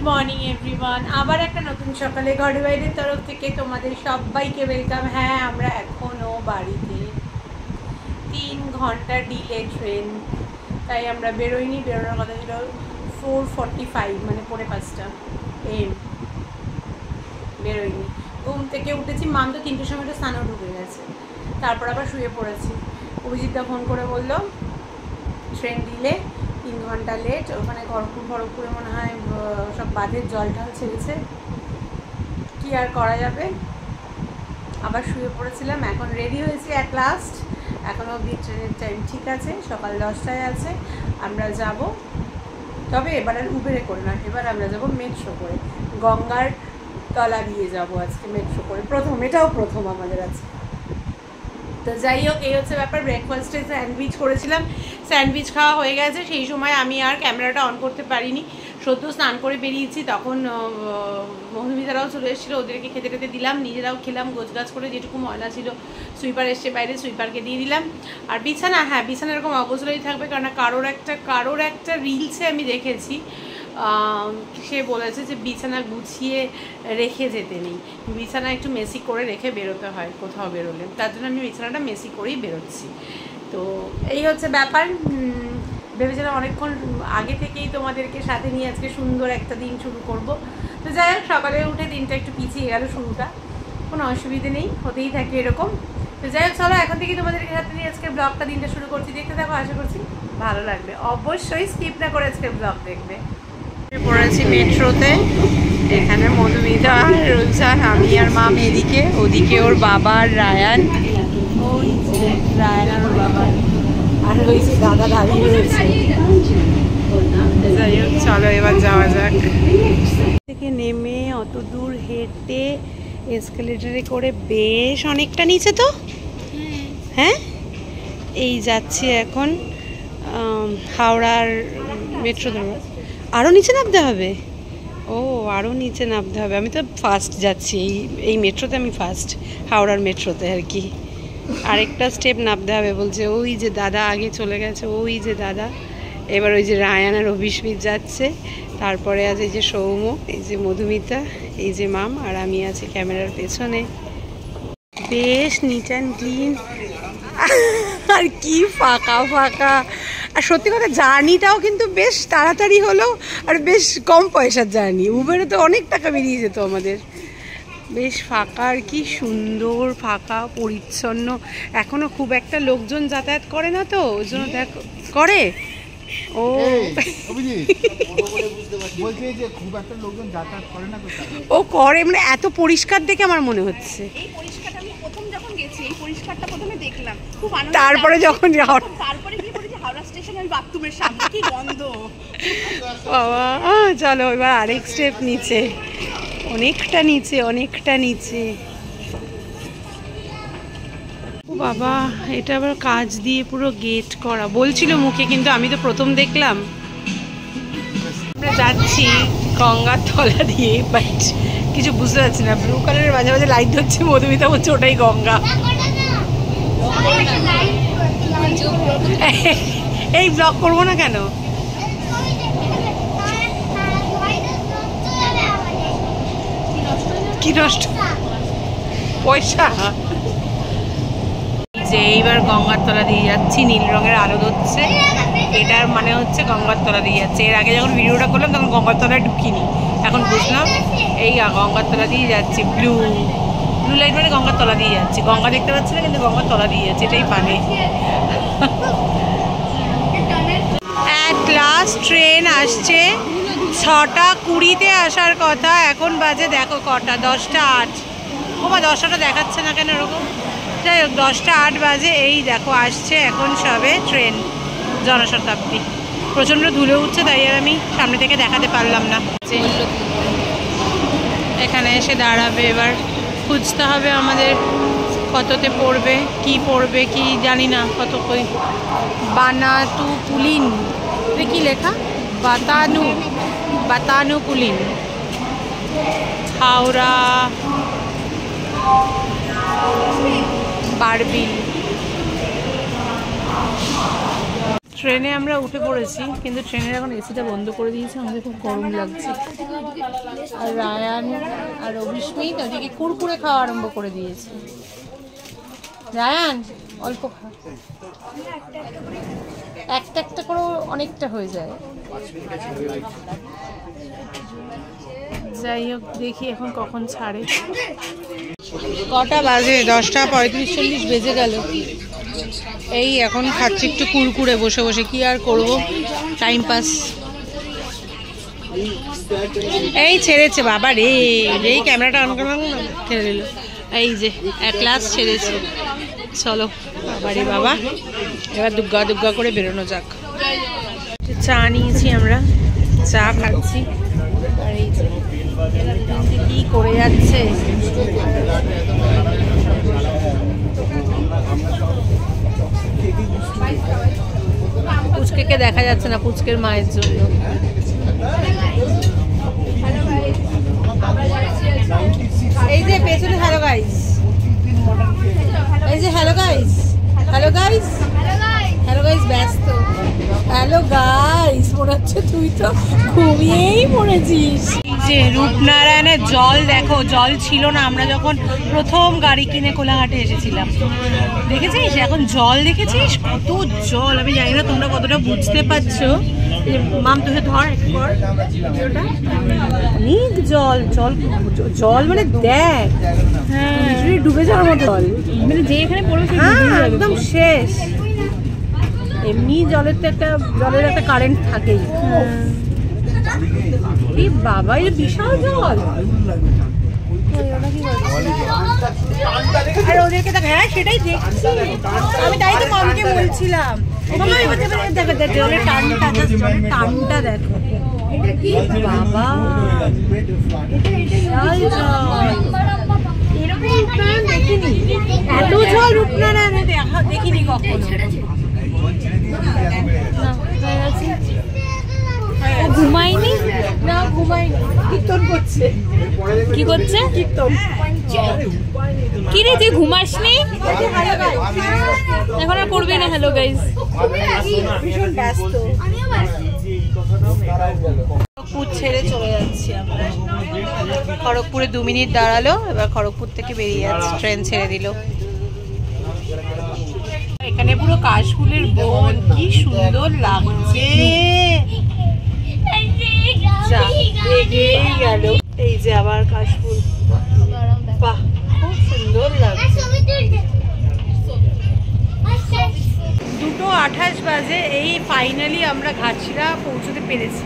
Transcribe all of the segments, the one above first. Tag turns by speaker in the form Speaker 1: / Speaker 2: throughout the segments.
Speaker 1: Morning everyone, আবার একটা নতুন সকালে ঘরে বাইরের তরফ থেকে তোমাদের সবাইকে ওয়েলকাম। হ্যাঁ, আমরা এখনও বাড়িতে, 3 ঘন্টা ডিলে ট্রেন, তাই আমরা বেরোইনি। বেরোনোর কথা ছিল 4:45, মানে 4:45 AM। বেরোইনি, ঘুম থেকে উঠেছি, মাম তো 3টের সময় তো স্নানও ঢুকে গেছে। তারপর আবার শুয়ে পড়েছি। অভিজিৎদা ফোন করে বললো ট্রেন ডিলে, 3 ঘন্টা লেট। ওখানে খড়গপুরে মনে হয় সব বাঁধের জল টল ছেড়েছে, কী আর করা যাবে। আবার শুয়ে পড়েছিলাম। এখন রেডি হয়েছি অ্যাট লাস্ট। এখনও অবধি ট্রেনের টাইম ঠিক আছে, সকাল 10টায় আছে। আমরা যাব, তবে এবার আর উবেরে করে না, এবার আমরা যাব মেট্রো করে। গঙ্গার তলা দিয়ে যাব আজকে মেট্রো করে, এটাও প্রথম আমাদের আছে। তো যাই হোক, এই হচ্ছে ব্যাপার। ব্রেকফাস্টে স্যান্ডউইচ করেছিলাম, স্যান্ডউইচ খাওয়া হয়ে গেছে। সেই সময় আমি আর ক্যামেরাটা অন করতে পারিনি, সদ্য স্নান করে বেরিয়েছি। তখন মধুমিতারাও চলে এসেছিলো, ওদেরকে খেতে টেতে দিলাম, নিজেরাও খেলাম। গোছগাছ করে যেটুকু ময়লা ছিল, সুইপার এসছে বাইরে, সুইপারকে দিয়ে দিলাম। আর বিছানা, হ্যাঁ বিছানা এরকম অগোছালোই থাকবে, কারণ কারোর একটা রিলসে আমি দেখেছি, সে বলেছে যে বিছানা গুছিয়ে রেখে যেতে নেই, বিছানা একটু মেসি করে রেখে বেরোতে হয় কোথাও বেরোলে। তার জন্য আমি বিছানাটা মেসি করেই বেরোচ্ছি। তো এই হচ্ছে ব্যাপার। ভেবেছিলাম অনেকক্ষণ আগে থেকেই তোমাদেরকে সাথে নিয়ে আজকে সুন্দর একটা দিন শুরু করব। তো যাই হোক, সকালে উঠে দিনটা একটু পিছিয়ে গেল শুরুটা, কোনো অসুবিধে নেই, হতেই থাকে এরকম। তো যাই হোক, চলো এখন থেকেই তোমাদেরকে সাথে নিয়ে আজকে ব্লগটা দিনটা শুরু করছি। দেখতে থাকো, আশা করছি ভালো লাগবে। অবশ্যই স্কিপ না করে আজকে ব্লগ দেখবে। পড়েছি মেট্রোতে, এখানে মধুমিতা, রুলসান, আমি আর মাম এদিকে, ওদিকে ওর বাবা আর রায়ান, ওই রায়ান আর ওর বাবা, আর ওই দাদা দাঁড়িয়ে রয়েছে। যাই হোক, চলো এবার যাওয়া যাক। থেকে নেমে অত দূর হেঁটে এসকেলেটারে করে বেশ অনেকটা নিচে তো, হ্যাঁ এই যাচ্ছি এখন হাওড়ার মেট্রো ধরো। আরও নিচে নামতে হবে? ও, আরও নিচে নামতে হবে। আমি তো ফার্স্ট যাচ্ছি এই মেট্রোতে, আমি ফার্স্ট হাওড়ার মেট্রোতে আর কি। আরেকটা স্টেপ নামতে হবে বলছে, ওই যে দাদা আগে চলে গেছে, ওই যে দাদা। এবার ওই যে রায়ান আর অভিস্মিত যাচ্ছে, তারপরে আছে এই যে সৌম্য, এই যে মধুমিতা, এই যে মাম, আর আমি আছি ক্যামেরার পেছনে। বেশ নিট অ্যান্ড ক্লিন, আর কি ফাঁকা ফাঁকা। আর সত্যি কথা, জার্নিটাও কিন্তু বেশ তাড়াতাড়ি হলো, আর বেশ কম পয়সার জার্নি। উবেরে তো অনেক টাকা বেরিয়ে যেত আমাদের। বেশ ফাঁকা, আর কি সুন্দর ফাঁকা, পরিচ্ছন্ন। এখনো খুব একটা লোকজন যাতায়াত করে না তো, ওই জন্য দেখো করে। ও ও করে, মানে এত পরিষ্কার দেখে আমার মনে হচ্ছে। তারপরে যখন বাবা, চলো এবার আরেক স্টেপ নিচে, অনেকটা নিচে, অনেকটা নিচে। ও বাবা, এটা আবার কাজ দিয়ে পুরো গেট করা বলছিল মুখে, কিন্তু আমি তো প্রথম দেখলাম। আমরা যাচ্ছি গঙ্গার তলা দিয়ে, বাট কিছু বুঝতে পারছি না। ব্লু কালারের মাঝে মাঝে লাইট ধরছে, মধুমিতা বলছে ওটাই গঙ্গা। এই ব্লগ করবো না কেন? কি নষ্ট? পয়সা। যে এইবার গঙ্গার তলা দিয়ে যাচ্ছি, নীল রঙের আলো ধরছে, এটার মানে হচ্ছে গঙ্গার তলা দিয়ে যাচ্ছে। এর আগে যখন ভিডিওটা করলাম তখন গঙ্গার তলায় ঢুকিনি, এখন বুঝলাম এই গঙ্গার তলা দিয়ে যাচ্ছি। ব্লু লাইট মানে গঙ্গার তলা দিয়ে যাচ্ছি। গঙ্গা দেখতে পাচ্ছি না, কিন্তু গঙ্গার তলা দিয়ে যাচ্ছে, এটাই মানে। অ্যাট লাস্ট ট্রেন আসছে, 6:20-তে আসার কথা, এখন বাজে দেখো কটা, 10:08। ও বা 10টা দেখাচ্ছে না কেন এরকম? যাই হোক, 10:08 বাজে, এই দেখো আসছে এখন সবে ট্রেন, জনশতাব্দী। প্রচণ্ড ধুলো উঠছে, তাই আর আমি সামনে থেকে দেখাতে পারলাম না। এখানে এসে দাঁড়াবে, এবার খুঁজতে হবে আমাদের কততে পড়বে, কি জানি না, কত কই। বানাতুকুলিন, কি লেখা? বাতানুকুলিন, হাওড়া বারবিল। ট্রেনে আমরা উঠে পড়েছি, কিন্তু ট্রেনের এখন এসিটা বন্ধ করে দিয়েছে, আমাদের খুব গরম লাগছে। আর রায়ান আর অভিস্মিত ওদিকে কুরকুরে খাওয়া আরম্ভ করে দিয়েছে। রায়ান অল্প খা, একটা একটা করে অনেকটা হয়ে যায়। যাই হোক, দেখি এখন কখন ছাড়ে। কটা বাজে? 10টা 35-40 বেজে গেল। এই এখন খাচ্ছি একটু কুরকুরে বসে বসে, কি আর করব, টাইম পাস। এই ছেড়েছে বাবা রে, এই ক্যামেরাটা অন করলাম না, ছেড়ে দিল। এই যে এক ক্লাস ছেড়েছে। চলো বাবা রে বাবা, এবার দুগ্গা দুগ্গা করে বেরোনো যাক। চা নিয়েছি আমরা, চা খাচ্ছি। আর এই যে কি করে যাচ্ছে, পুচকে দেখা যাচ্ছে না, পুচকের মায়ের জন্য। এই যে পেছনে হ্যালো গাইস, এই যে hello guys, hello guys, hello guys ব্যস্ত। হ্যালো গাইস, মনে হচ্ছে তুই তো ঘুমিয়েই পড়েছিস। এই যে রূপনারায়ণের জল দেখো, জল ছিল না আমরা যখন প্রথম গাড়ি কিনে কোলাঘাটে এসেছিলাম, দেখেছিস? এখন জল দেখেছিস কত জল। আমি জানি না তোমরা কতটা বুঝতে পারছো। মাম তুই ধর একবার, অনেক জল, জল জল মানে দেখ, হ্যাঁ ডুবে যাওয়ার মতো জল, মানে যে এখানে পড়েছে একদম শেষ। এমনি জলের তো একটা, জলের একটা কারেন্ট থাকেই। এই বাবা, এই বিশাল জল। আর ওদেরকে দেখ, হ্যাঁ সেটাই দেখছি আমি, তাই তো মামকে বলছিলাম জলের টানটা, জলের টানটা দেখো বাবা, এরকম রূপনারায়ণ দেখিনি, এত জল রূপনারায়ণে দেখিনি কখনো। ঘুমাইনি না, ঘুমাইনি, কীর্তন করছে। কি করছে? কীর্তন। কি রে, তুই ঘুমাসনি? এখন আর করবি না? হ্যালো গাইস, ভীষণ ব্যস্ত। খড়গপুর ছেড়ে চলে যাচ্ছি আমরা। খড়গপুরে 2 মিনিট দাঁড়ালো, এবার খড়গপুর থেকে বেরিয়ে যাচ্ছে, ট্রেন ছেড়ে দিল। এখানে পুরো কাশফুলের বন, কি সুন্দর লাগছে। এই যে আবার কাশফুল, বাহ খুব সুন্দর লাগছে। 2:28 বাজে, এই ফাইনালি আমরা ঘাটশিলা পৌঁছতে পেরেছি।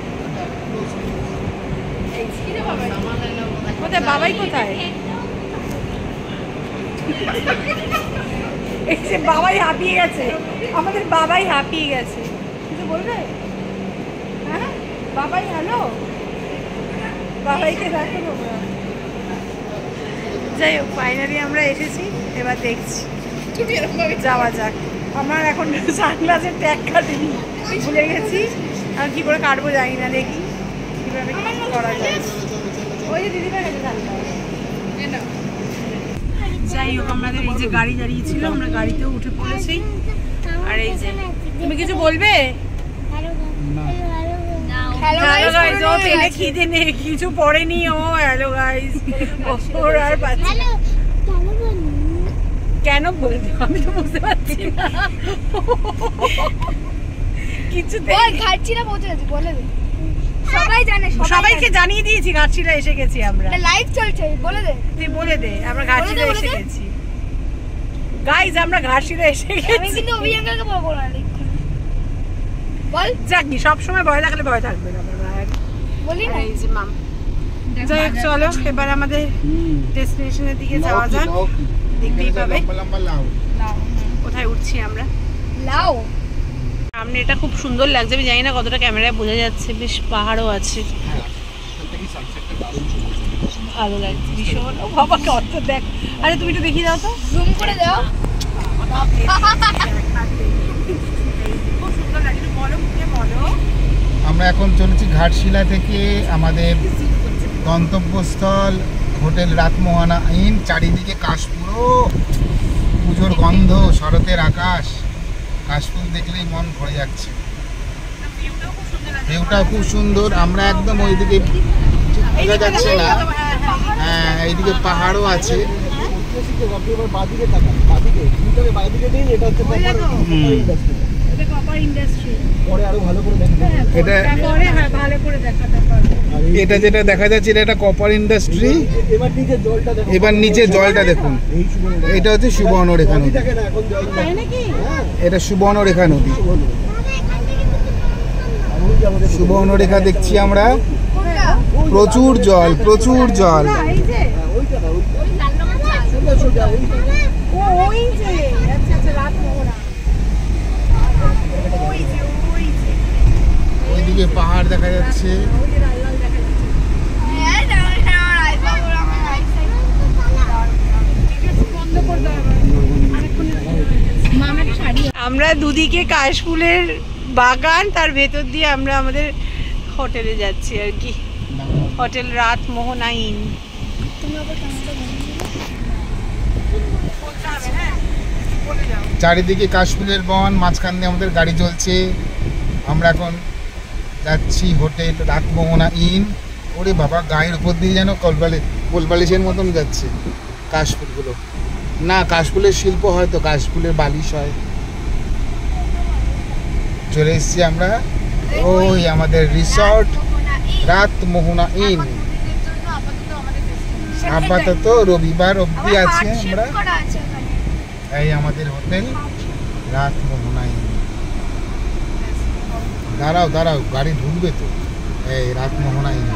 Speaker 1: কোথায় বাবাই, কোথায়? এই যে বাবাই হাঁপিয়ে গেছে, আমাদের বাবাই হাঁপিয়ে গেছে। কিছু বলবে? হ্যাঁ বাবাই, হ্যালো বাবাইকে দেখো তোমরা। যাই হোক, ফাইনালি আমরা এসেছি, এবার দেখছি যাওয়া যাক। আমার এখন সানগ্লাসের ট্যাগ কাটিনি, ভুলে গেছি, আর কি করে কাটবো জানি না, দেখি কীভাবে করা যায়। ওই যে দিদিভাই গেছে সানগ্লাস। যাই হোক, আমাদের এই যে গাড়ি দাঁড়িয়েছিল, আমরা গাড়িতেও উঠে পড়েছি। আর এই যে, তুমি কিছু বলবে? হ্যালো গাইস, ও পেটে খিদে নেই, কিছু পড়েনি ও। হ্যালো গাইস, ওর আর পাচ্ছি না। কেন বলবো আমি তো বুঝতে পারছি না কিছু।
Speaker 2: ঘাটশিলা পৌঁছে গেছি, বলে দে। সবাই জানে,
Speaker 1: সবাইকে জানিয়ে দিয়েছি ঘাটশিলা এসে গেছি আমরা।
Speaker 2: লাইভ চলছে, বলে দে।
Speaker 1: তুই বলে দে, আমরা ঘাটশিলা এসে গেছি গাইস, আমরা ঘাটশিলা এসে গেছি।
Speaker 2: আমি কিন্তু অভিযানকে বলবো না, বল।
Speaker 1: যাকনি, সব সময় ভয় লাগলে ভয় থাকবে না,
Speaker 2: বলি না।
Speaker 1: এই যে মাম, যাই হোক চলো এবার আমাদের ডেস্টিনেশনের দিকে যাওয়া যাক। দেখতেই পাবে কোথায় উঠছি আমরা।
Speaker 2: লাও
Speaker 1: সামনে এটা খুব সুন্দর লাগছে, আমি জানি না কতটা ক্যামেরায় বোঝা যাচ্ছে, বেশ পাহাড়ও আছে, ভালো লাগছে ভীষণ। ও বাবা কত দেখ, আরে তুমি একটু দেখিয়ে দাও তো,
Speaker 2: জুম করে দাও।
Speaker 1: খুব সুন্দর লাগে, একটু বলো, মুখে বলো।
Speaker 3: আমরা এখন চলেছি ঘাটশিলা থেকে আমাদের গন্তব্যস্থল হোটেল রাতমোহনা ইন। চারিদিকে কাশফুল, পুজোর গন্ধ, শরতের আকাশ, কাশফুল দেখলেই মন ভরে যাচ্ছে। ভিউটাও খুব সুন্দর। আমরা একদম ওইদিকে বোঝা যাচ্ছে না, হ্যাঁ এইদিকে পাহাড়ও আছে। এটা যেটা দেখা যাচ্ছে এটা একটা কপার ইন্ডাস্ট্রি। এবার নিচে জলটা দেখুন, এটা হচ্ছে সুবর্ণরেখা নদী, এটা সুবর্ণরেখা নদী। সুবর্ণরেখা দেখছি আমরা, প্রচুর জল, প্রচুর জল। ওইদিকে পাহাড় দেখা যাচ্ছে।
Speaker 1: আমরা দুদিকে কাশফুলের বাগান, তার ভেতর দিয়ে আমরা আমাদের হোটেলে যাচ্ছি আর কি, হোটেল রাতমোহনা ইন।
Speaker 3: চারিদিকে কাশফুলের বন, মাঝখান দিয়ে আমাদের গাড়ি চলছে। আমরা এখন যাচ্ছি হোটেল রাতমোহনা ইন। ওরে বাবা, গায়ের উপর দিয়ে যেন কোলবালিশের মতন যাচ্ছে কাশফুলগুলো। না, কাশফুলের শিল্প হয়তো, কাশফুলের বালিশ হয়। চলে এসেছি আমরা ওই আমাদের রিসর্ট রাতমোহনা ইন। আপাতত রবিবার অবধি আছে আমরা। এই আমাদের হোটেল রাতমোহনা ইন। দাঁড়াও দাঁড়াও, গাড়ি ঢুকবে তো। এই রাতমোহনা ইন।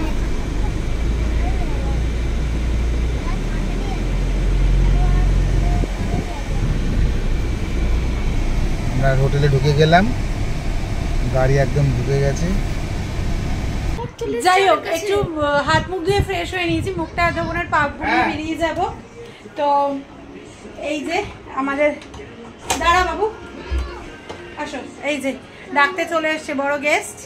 Speaker 3: আমরা হোটেলে ঢুকে গেলাম, গাড়ি একদম ঢুকে গেছে।
Speaker 1: যাই হোক, একটু হাত মুখ ধুয়ে ফ্রেশ হয়ে নিয়েছি, মুখটা ধোবনের পাক ভরে বেরিয়ে যাব। তো এই যে আমাদের, দাঁড়া বাবু আসো, এই যে ডাকতে চলে এসছে বড় গেস্ট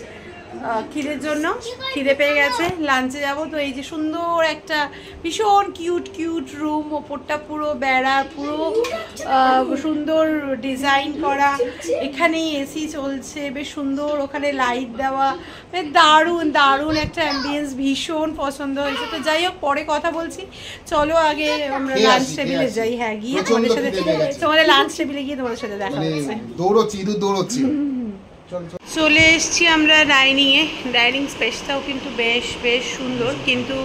Speaker 1: খিদের জন্য, খিদে পেয়ে গেছে, লাঞ্চে যাব। তো এই যে সুন্দর একটা ভীষণ কিউট কিউট রুম, ওপরটা পুরো বেড়া, পুরো সুন্দর ডিজাইন করা, এখানেই এসি চলছে, বেশ সুন্দর, ওখানে লাইট দেওয়া, বেশ দারুণ দারুণ একটা অ্যাম্বিয়েন্স, ভীষণ পছন্দ হয়েছে। তো যাই হোক, পরে কথা বলছি, চলো আগে আমরা লাঞ্চ টেবিলে যাই। হ্যাঁ, গিয়ে তোমাদের সাথে, তোমাদের লাঞ্চ টেবিলে গিয়ে তোমাদের সাথে দেখা হচ্ছে।
Speaker 3: দৌড়চ্ছি, ইঁদুর দৌড়চ্ছি।
Speaker 1: চলে এসছি আমরা ডাইনিংয়ে। ডাইনিং স্পেসটাও কিন্তু বেশ বেশ সুন্দর, কিন্তু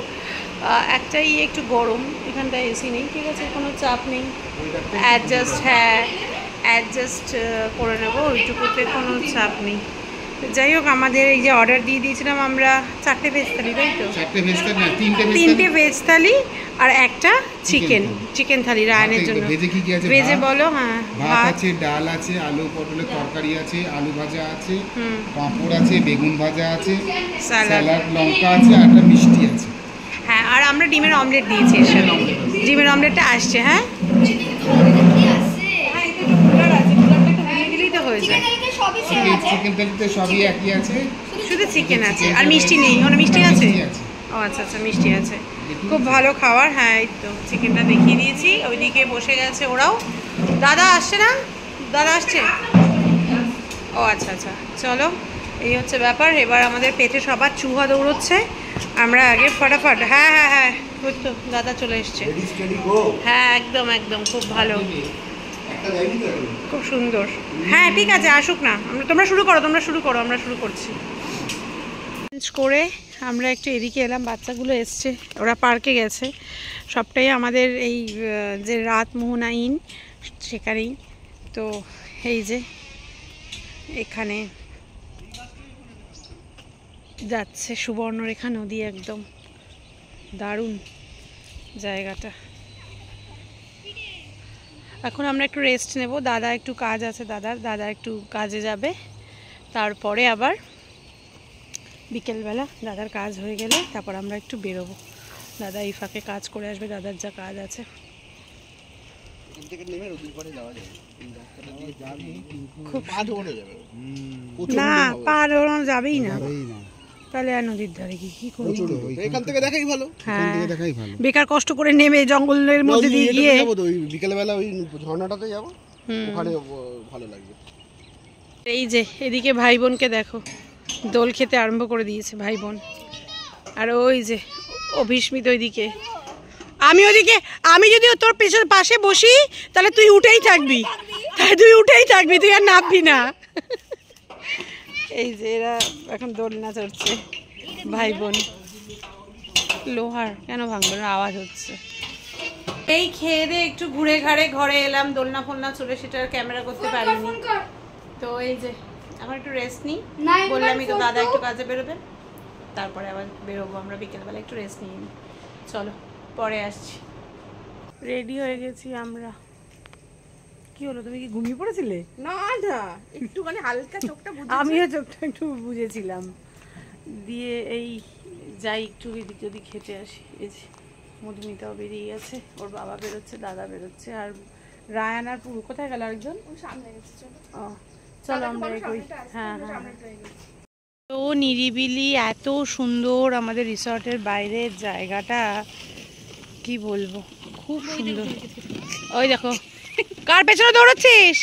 Speaker 1: একটাই একটু গরম, এখানটায় এসি নেই, ঠিক আছে, কোনো চাপ নেই, অ্যাডজাস্ট, হ্যাঁ অ্যাডজাস্ট করে নেবো, ওইটুকুতে কোনো চাপ নেই। যাই হোক, আমাদের এই যে অর্ডার দিয়ে দিয়েছিলাম আমরা 4টে ভেজ থালি, তাই তো? 3টে ভেজ থালি আর একটা চিকেন থালি রায়নের জন্য। ভেজে বলো। হ্যাঁ,
Speaker 3: ভাত আছে, ডাল আছে, আলু পটলের তরকারি আছে, আলু ভাজা আছে, পাঁপড় আছে, বেগুন ভাজা আছে, স্যালাড, লঙ্কা আছে, আর একটা মিষ্টি আছে।
Speaker 1: হ্যাঁ, আর আমরা ডিমের অমলেট দিয়েছি, ডিমের অমলেটটা আসছে। হ্যাঁ,
Speaker 3: চিকেন থালিতে সবই একই আছে,
Speaker 1: শুধু চিকেন আছে আর মিষ্টি নেই। ওখানে মিষ্টি আছে? ও আচ্ছা আচ্ছা, মিষ্টি আছে। খুব ভালো খাবার। হ্যাঁ, এই তো চিকেনটা দেখিয়ে দিয়েছি, ওইদিকে বসে গেছে ওরাও। দাদা আসছে না? দাদা আসছে? ও আচ্ছা আচ্ছা, চলো, এই হচ্ছে ব্যাপার। এবার আমাদের পেটে সবার চুহা দৌড়চ্ছে, আমরা আগে ফটাফট। হ্যাঁ হ্যাঁ হ্যাঁ, বুঝতো, দাদা চলে এসছে। হ্যাঁ, একদম একদম, খুব ভালো, খুব সুন্দর। হ্যাঁ ঠিক আছে, আসুক না, তোমরা শুরু করো, আমরা শুরু করছি। করে আমরা একটু এদিকে এলাম, বাচ্চাগুলো এসছে, ওরা পার্কে গেছে, সবটাই আমাদের এই যে রাতমোহনা ইন সেখানেই। তো এই যে এখানে যাচ্ছে সুবর্ণরেখা নদী, একদম দারুণ জায়গাটা। এখন আমরা একটু রেস্ট নেব, দাদা একটু কাজ আছে, দাদা একটু কাজে যাবে, তারপরে আবার বিকেলবেলা দাদার কাজ হয়ে গেলে তারপর আমরা একটু বেরোবো। দাদা এই ফাঁকে কাজ করে আসবে, দাদার যা কাজ আছে। না, পা ধরানো যাবেই না, তাহলে আর নদীর ধারে কি করবো?
Speaker 4: এখান থেকে দেখাই ভালো।
Speaker 1: হ্যাঁ, বেকার কষ্ট করে নেমে জঙ্গলের মধ্যে দিয়ে গিয়ে
Speaker 4: বিকেলবেলা ওই ঝর্ণাটাতে যাবো, ওখানে ভালো লাগবে।
Speaker 1: এই যে এদিকে ভাই বোনকে দেখো, দোল খেতে আরম্ভ করে দিয়েছে ভাই বোন। আর ওই যে অভিস্মিত ওইদিকে, আমি যদি তোর পেছনে পাশে বসি তাহলে তুই উঠেই থাকবি, তুই আর নামবি না। এই যে এরা এখন দোলনা চড়ছে ভাই বোন। লোহার কেন ভাঙবে না, আওয়াজ হচ্ছে। এই খেয়ে দিয়ে একটু ঘুরে ঘরে এলাম, দোলনা ফোলনা চড়ে সেটা আর ক্যামেরা করতে পারিনি। তো এই যে এখন একটু রেস্ট নিই, বললামই তো দাদা একটু কাজে বেরোবে, তারপরে আবার বেরোবো আমরা বিকেলবেলা, একটু রেস্ট নিয়ে নিই। চলো পরে আসছি। রেডি হয়ে গেছি আমরা। কি হলো, তুমি কি ঘুমিয়ে পড়েছিলে?
Speaker 2: না একটুখানি হালকা চোখটা
Speaker 1: আমিও চোখটা একটু বুঝেছিলাম। দিয়ে এই যাই একটু এদিক যদি খেতে আসি। এই যে মধুমিতাও বেরিয়ে গেছে, ওর বাবা বেরোচ্ছে, দাদা বেরোচ্ছে, আর রায়ান আর পুরো কোথায় গেল আরেকজন?
Speaker 2: সামনে গেছে। চলো
Speaker 1: চলো আমরা এগোই। হ্যাঁ তো নিরিবিলি, এত সুন্দর আমাদের রিসর্টের বাইরের জায়গাটা, কি বলবো, খুব সুন্দর। ওই দেখো কার পেছনে দৌড়াচ্ছিস,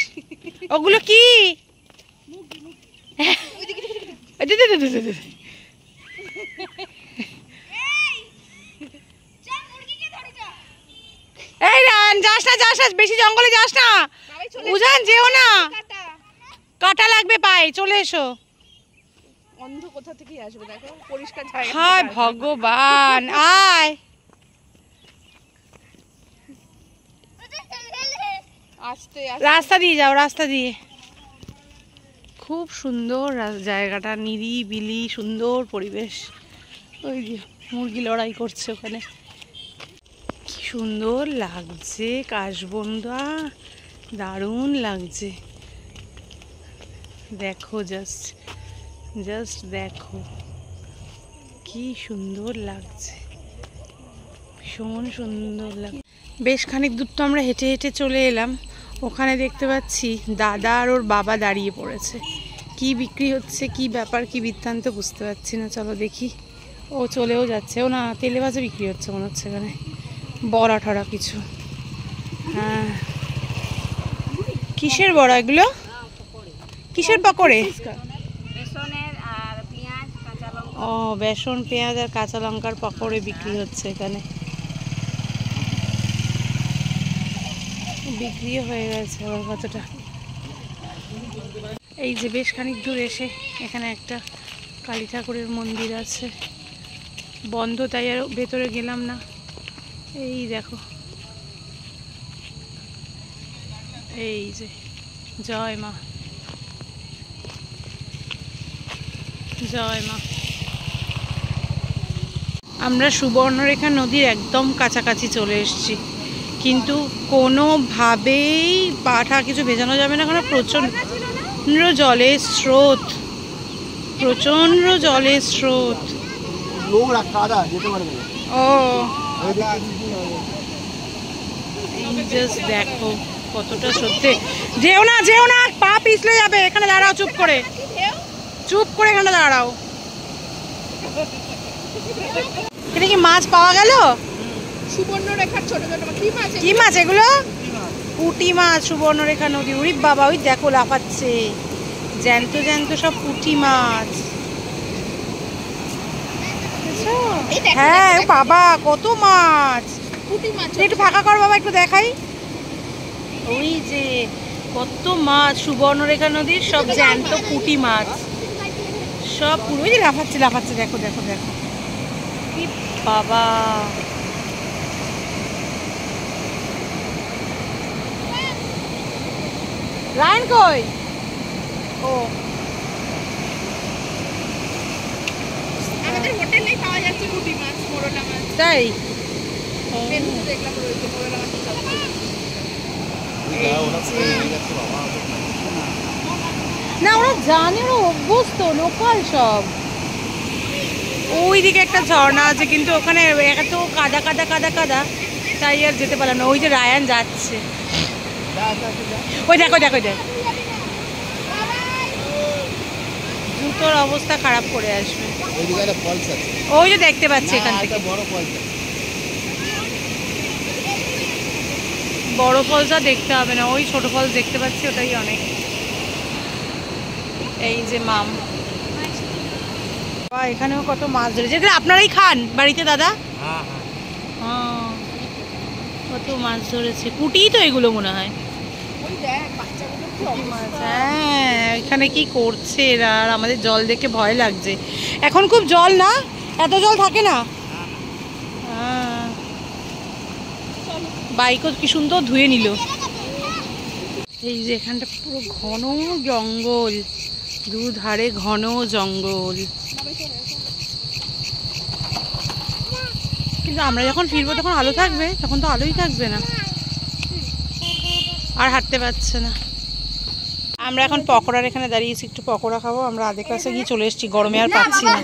Speaker 1: ওগুলো কি? এই রান, যাস না, বেশি জঙ্গলে যাস না, উজান যেও না, কাটা লাগবে পায়ে, চলে এসো।
Speaker 2: অন্ধ কোথা থেকে আসবে, দেখো পরিষ্কার জায়গা।
Speaker 1: হায় ভগবান, আয়।
Speaker 2: আস্তে
Speaker 1: রাস্তা দিয়ে যাও, রাস্তা দিয়ে। খুব সুন্দর জায়গাটা, নিরিবিলি, সুন্দর পরিবেশ। ওই যে মুরগি লড়াই করছে ওখানে, কি সুন্দর লাগছে, কাশবনটা দারুণ লাগছে। দেখো জাস্ট দেখো কি সুন্দর লাগছে, ভীষণ সুন্দর লাগছে। বেশ খানিক দূর তো আমরা হেঁটে হেঁটে চলে এলাম, ওখানে দেখতে পাচ্ছি দাদা আর ওর বাবা দাঁড়িয়ে পড়েছে। কি বিক্রি হচ্ছে, কি ব্যাপার, কি বৃত্তান্ত বুঝতে পারছি না। চলো দেখি। ও চলেও যাচ্ছে, ও না তেলে ভাজা বিক্রি হচ্ছে মনে হচ্ছে এখানে, বড়া ঠড়া কিছু। হ্যাঁ, কিসের বড়া এগুলো, কিসের পকোড়ে? ও বেসন, পেঁয়াজ আর কাঁচা লঙ্কার পকোড়ে বিক্রি হচ্ছে এখানে। বিক্রিও হয়ে গেছে আবার কতটা। এই যে বেশ খানিক দূর এসে এখানে একটা কালী ঠাকুরের মন্দির আছে, বন্ধ তাই আর ভেতরে গেলাম না। এই দেখো, এই যে জয় মা, জয় মা। আমরা সুবর্ণরেখা নদীর একদম কাছাকাছি চলে এসেছি, কিন্তু কোনোভাবেই পাঠা কিছু ভেজানো যাবে না, কারণ প্রচণ্ড জলের স্রোত, প্রচণ্ড জলের স্রোত। ও জাস্ট দেখো কতটা সত্যি। যেও না, পা পিছলে যাবে। এখানে দাঁড়াও, চুপ করে এখানে দাঁড়াও। এটা কি মাছ পাওয়া গেল?
Speaker 2: সুবর্ণরেখার ছোট ছোট
Speaker 1: কি মাছ এগুলো? পুঁটি মাছ, সুবর্ণরেখা নদী। উরি বাবা, ওই দেখো লাফাচ্ছে, জ্যান্ত সব পুঁটি মাছ। হ্যাঁ বাবা, কত মাছ। একটু ফাঁকা কর বাবা, একটু দেখাই। ওই যে কত মাছ, সুবর্ণরেখা নদীর সব জ্যান্ত পুঁটি মাছ, সব পুরো। ওই যে লাফাচ্ছে, দেখো বাবা। রায়ন কই? ও
Speaker 2: আমাদের হোটেলেই পাওয়া যাচ্ছে পুঁটি মাছ, মোরলা মাছ।
Speaker 1: তাই?
Speaker 2: মেনুতে দেখলাম রয়েছে মোরলা মাছ।
Speaker 1: না ওরা জানে, ওরা অভ্যস্ত, লোকাল সব। ওইদিকে একটা ঝর্ণা আছে, কিন্তু ওখানে এত কাদা, তাই আর যেতে পারলাম না। ওই যে রায়ান যাচ্ছে, ওই দেখো জুতোর অবস্থা খারাপ করে আসবে। ওই যে দেখতে পাচ্ছি এখান থেকে বড় ফলসটা দেখতে হবে না, ওই ছোট ফলস দেখতে পাচ্ছি, ওটাই অনেক। এই যে মাম, এখানেও কত মাছ ধরেছে, যেগুলো আপনারাই খান বাড়িতে দাদা? কত মাছ ধরেছে, পুঁটি তো এগুলো মনে হয়। হ্যাঁ, এখানে কি করছে এরা? আর আমাদের জল দেখে ভয় লাগছে, এখন খুব জল না, এত জল থাকে না। বাইকও কি সুন্দর ধুয়ে নিল। এই যে এখানটা পুরো ঘন জঙ্গল, দুধারে ঘন জঙ্গল, কিন্তু আমরা যখন ফিরবো তখন আলো থাকবে, তখন তো আলোই থাকবে না, আর হাঁটতে পারছে না। আমরা এখন পকোড়ার এখানে দাঁড়িয়েছি, একটু পকোড়া খাবো। আমরা আধে কাছে গিয়ে চলে এসেছি, গরমে আর পাচ্ছি না,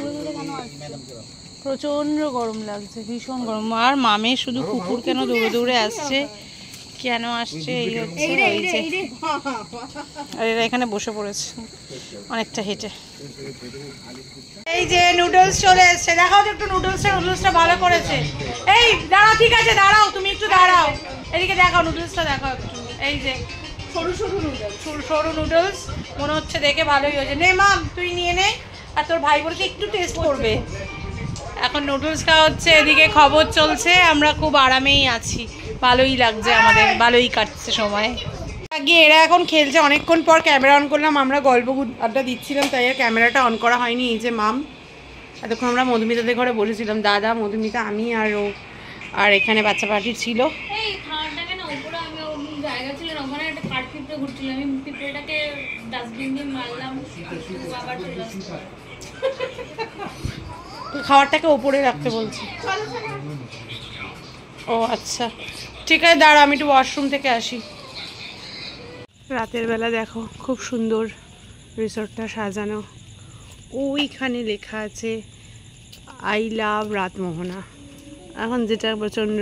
Speaker 1: প্রচন্ড গরম লাগছে, ভীষণ গরম। আর মামে শুধু কুকুর কেন দৌড়ে দৌড়ে আসছে, কেন আসছে এই হচ্ছে। এই যে আর এরা এখানে বসে পড়েছে অনেকটা হেঁটে। এই যে নুডলস চলে এসছে, দেখাও তো একটু নুডলসটা ভালো করেছে। এই দাঁড়াও, ঠিক আছে দাঁড়াও, তুমি একটু দাঁড়াও, এদিকে দেখাও নুডলসটা দেখাও একটু। এই যে সরু নুডলস মনে হচ্ছে দেখে ভালোই হয়েছে। নে মাম তুই নিয়ে নে, আর তোর ভাই বলছে একটু টেস্ট করবে। এখন নুডলস খাওয়া হচ্ছে, এদিকে খবর চলছে, আমরা খুব আরামেই আছি, ভালোই লাগছে আমাদের, ভালোই কাটছে সময়। গিয়ে এরা এখন খেলছে, অনেকক্ষণ পর ক্যামেরা অন করলাম, আমরা গল্প আড্ডা দিচ্ছিলাম তাই আর ক্যামেরাটা অন করা হয়নি। এই যে মাম, এতক্ষণ আমরা মধুমিতাদের ঘরে বসেছিলাম, দাদা, মধুমিতা, আমি আর ও, আর এখানে বাচ্চা পার্টি ছিল। খাবারটাকে ওপরে রাখতে বলছি। ও আচ্ছা ঠিক আছে, দাঁড়া আমি একটু ওয়াশরুম থেকে আসি। রাতের বেলা দেখো খুব সুন্দর রিসর্টটা সাজানো, ওইখানে লেখা আছে আই লাভ রাতমোহনা। এখন যেটা প্রচণ্ড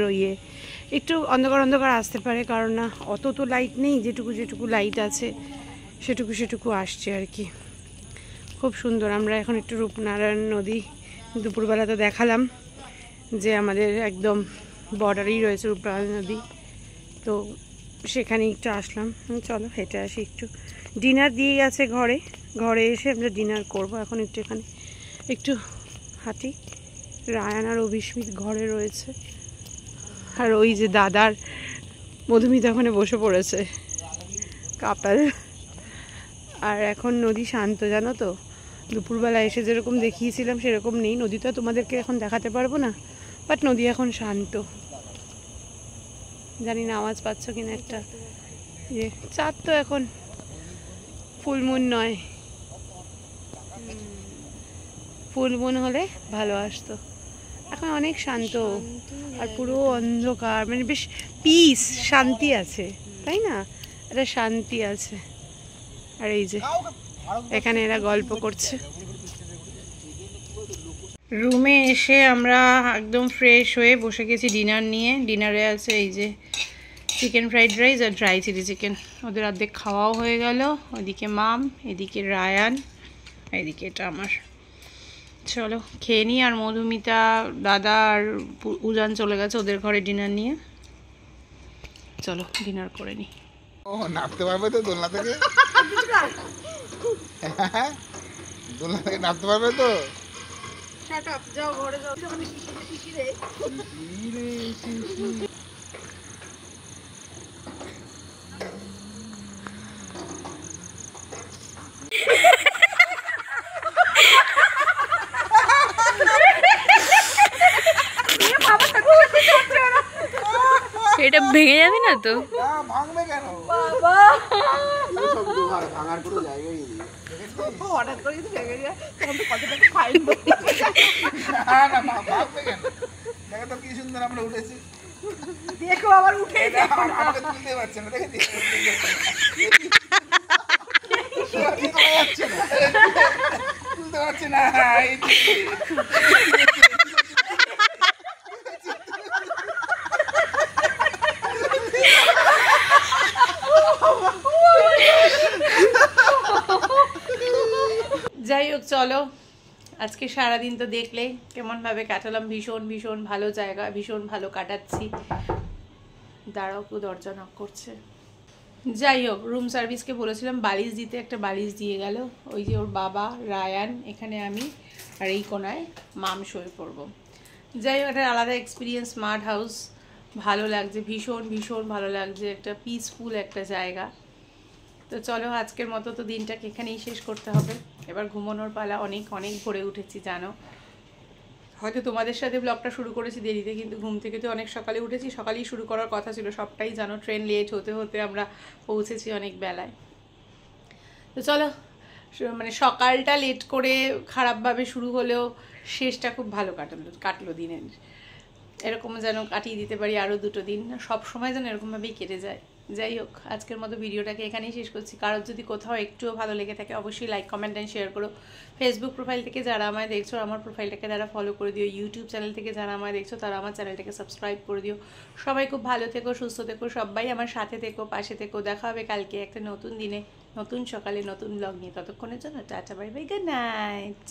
Speaker 1: একটু অন্ধকার আসতে পারে, কারণ না অত তো লাইট নেই, যেটুকু লাইট আছে সেটুকু আসছে আর কি। খুব সুন্দর। আমরা এখন একটু রূপনারায়ণ নদী দুপুরবেলা তো দেখালাম যে আমাদের একদম বর্ডারেই রয়েছে রূপনারায়ণ নদী, তো সেখানে একটু আসলাম। চলো হেঁটে আসি, একটু ডিনার দিয়ে গেছে ঘরে এসে আমরা ডিনার করব। এখন এখানে একটু হাঁটি। রায়ান আর অভিস্মিত ঘরে রয়েছে, আর ওই যে দাদার মধুমিতা ওখানে বসে পড়েছে কাপাল। আর এখন নদী শান্ত, জানো তো, দুপুরবেলা এসে যেরকম দেখিয়েছিলাম সেরকম নেই। নদীটা তোমাদেরকে এখন দেখাতে পারবো না, বাট নদী এখন শান্ত। জানি না আওয়াজ পাচ্ছ কিনা, একটা যে চাঁদ তো এখন ফুলমুন নয়, ফুলমুন হলে ভালো আসতো। এখন অনেক শান্ত আর পুরো অন্ধকার, মানে বেশ পিস, শান্তি আছে, তাই না? একটা শান্তি আছে। আর এই যে এখানে এরা গল্প করছে। রুমে এসে আমরা একদম ফ্রেশ হয়ে বসে গেছি ডিনার নিয়ে। ডিনারে আছে এই যে চিকেন ফ্রাইড রাইস আর ড্রাই চিলি চিকেন, ওদের অর্ধেক খাওয়াও হয়ে গেল। ওইদিকে মাম, এদিকে রায়ান, এদিকে এটা আমার। চলো খেয়ে নিই। আর মধুমিতা, দাদা আর উজান চলে গেছে ওদের ঘরে ডিনার নিয়ে। চলো ডিনার করে নিই।
Speaker 3: ও নামতে পারবে তো দোলনা থেকে? দোলনা থেকে নামতে পারবে তো?
Speaker 1: যাও ঘরে যাও।
Speaker 2: এটা ভেঙে যাবে না তো?
Speaker 3: ভাঙবে কেন
Speaker 1: বাবা?
Speaker 4: ভাঙার কোনো জায়গাই নেই।
Speaker 1: হঠাৎ করে যদি ভেঙে যায় তখন তো কত টাকা ফাইন দেবে।
Speaker 3: না ভাঙবে কেন? দেখো তো কি সুন্দর আমরা উঠেছি।
Speaker 1: দেখো আবার উঠে
Speaker 3: আমাকে তুলতে পারছে না, দেখে তুলতে পারছে না।
Speaker 1: যাই হোক চলো, আজকে সারাদিন তো দেখলে কেমনভাবে কাটালাম। ভীষণ ভালো জায়গা, ভীষণ ভালো কাটাচ্ছি। দাঁড়াও, কেউ দরজা নক করছে। যাই হোক, রুম সার্ভিসকে বলেছিলাম বালিশ দিতে, একটা বালিশ দিয়ে গেল। ওই যে ওর বাবা রায়ান, এখানে আমি, আর এই কোনায় মাম শুয়ে পড়বো। যাই হোক, একটা আলাদা এক্সপিরিয়েন্স। স্মার্ট হাউস ভালো লাগছে, ভীষণ ভীষণ ভালো লাগছে, একটা পিসফুল একটা জায়গা। তো চলো, আজকের মতো তো দিনটাকে এখানেই শেষ করতে হবে। এবার ঘুমানোর পালা। অনেক অনেক ভোরে উঠেছি জানো, হয়তো তোমাদের সাথে ব্লগটা শুরু করেছি দেরিতে, কিন্তু ঘুম থেকে তো অনেক সকালে উঠেছি। সকালেই শুরু করার কথা ছিল, সবটাই জানো, ট্রেন লেট হতে হতে আমরা পৌঁছেছি অনেক বেলায়। তো চলো, মানে সকালটা লেট করে খারাপভাবে শুরু হলেও শেষটা খুব ভালো কাটলো দিনের। এরকম যেন কাটিয়ে দিতে পারি আরও 2 দিন, সব সময় যেন এরকমভাবেই কেটে যায়। যাই হোক, আজকের মতো ভিডিওটাকে এখানেই শেষ করছি। কারোর যদি কোথাও একটুও ভালো লেগে থাকে অবশ্যই লাইক, কমেন্ট অ্যান্ড শেয়ার করো। ফেসবুক প্রোফাইল থেকে যারা আমায় দেখছো আমার প্রোফাইলটাকে তারা ফলো করে দিও। ইউটিউব চ্যানেল থেকে যারা আমায় দেখছো তারা আমার চ্যানেলটাকে সাবস্ক্রাইব করে দিও। সবাই খুব ভালো থেকো, সুস্থ থেকো, সবাই আমার সাথে থেকো, পাশে থেকো। দেখা হবে কালকে একটা নতুন দিনে, নতুন সকালে, নতুন ব্লগ নিয়ে। ততক্ষণের জন্য tata, bye bye, good night.